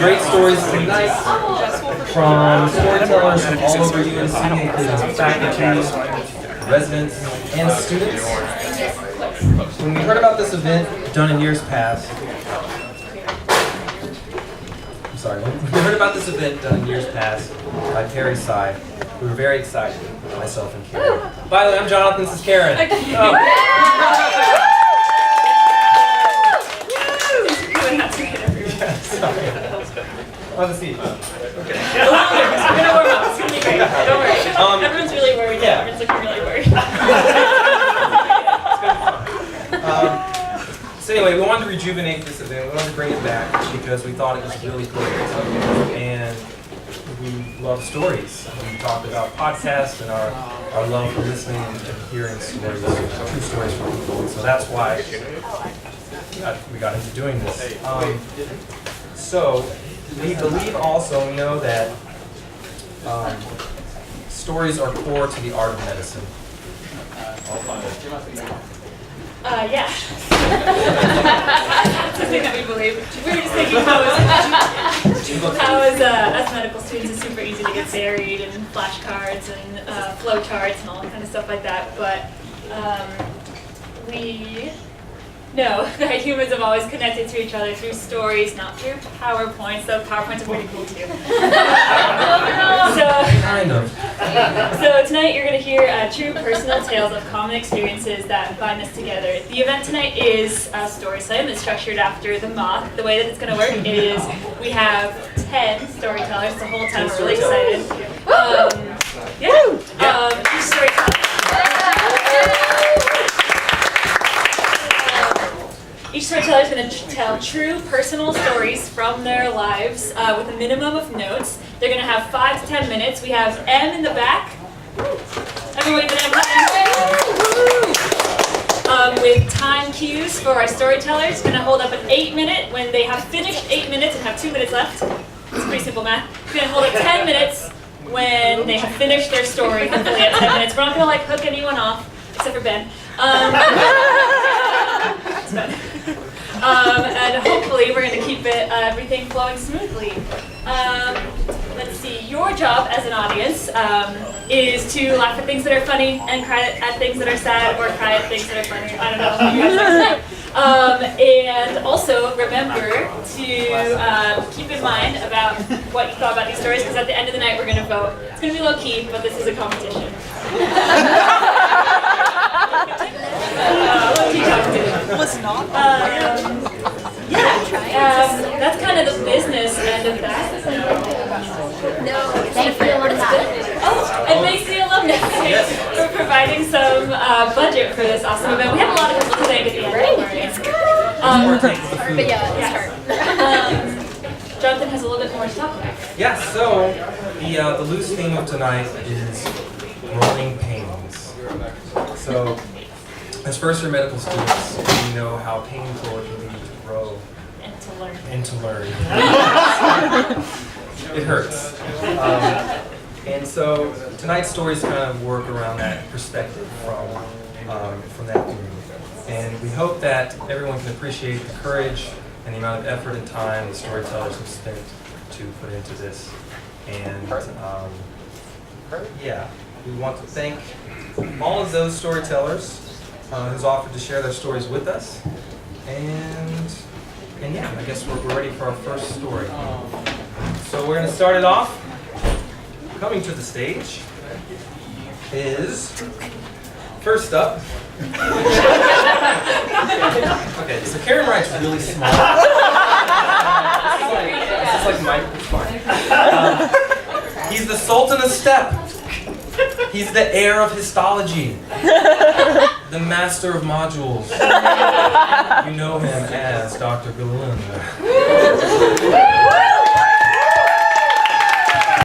great stories tonight from storytellers from all over UNC, including faculty, residents, and students. When we heard about this event done in years past, when we heard about this event done in years past by Perry's side, we were very excited, myself and Keren. By the way, I'm Johnathan, this is Keren. Oh. Sorry. Have a seat. Okay. We're gonna warm up. It's gonna be great. Don't worry. Everyone's really worried. Yeah. Everyone's looking really worried. So anyway, we wanted to rejuvenate this event. We wanted to bring it back because we thought it was really cool. And we love stories. We talked about podcasts and our love for listening and hearing stories, true stories from people. And so that's why we got into doing this. So we believe also, we know that stories are core to the art of medicine. Yeah. Something that we believe. We were just thinking how as medical students it's super easy to get buried in flashcards and flow charts and all that kind of stuff like that. But we know that humans have always connected to each other through stories, not through PowerPoints. So PowerPoints are pretty cool too. So tonight you're going to hear true personal tales of common experiences that bind us together. The event tonight is a story slam. It's structured after the moth. The way that it's going to work is we have 10 storytellers the whole time. We're really excited. Each storyteller. Each storyteller is going to tell true personal stories from their lives with a minimum of notes. They're going to have 5 to 10 minutes. We have M in the back. Everyone wave at M. With time cues for our storytellers. Going to hold up an 8-minute when they have finished 8 minutes and have 2 minutes left. It's pretty simple math. We're going to hold up 10 minutes when they have finished their story, hopefully at 10 minutes. We're not going to hook anyone off, except for Ben. It's Ben. And hopefully we're going to keep everything flowing smoothly. Let's see, your job as an audience is to laugh at things that are funny and cry at things that are sad, or cry at things that are funny. I don't know what you guys like to do. And also remember to keep in mind about what you thought about these stories, because at the end of the night we're going to vote. It's going to be low key, but this is a competition. Was not. That's kind of the business end of that. No, thank you, alumni. Oh, and thanks to the alumni for providing some budget for this awesome event. We have a lot of people today at the end. It's good. But yeah. Johnathan has a little bit more to talk about. Yeah, so the loose theme of tonight is growing pains. So, as first-year medical students, we know how painful it can be to grow and to learn. It hurts. And so tonight's stories kind of work around that perspective from that view. And we hope that everyone can appreciate the courage and the amount of effort and time the storytellers have spent to put into this. And we want to thank all of those storytellers who's offered to share their stories with us. And yeah, I guess we're ready for our first story. So we're going to start it off. Coming to the stage is, first up, okay, so Keren writes really small. This is like microphone. He's the Sultan of Step. He's the heir of histology. The master of modules. You know him as Dr. Galun.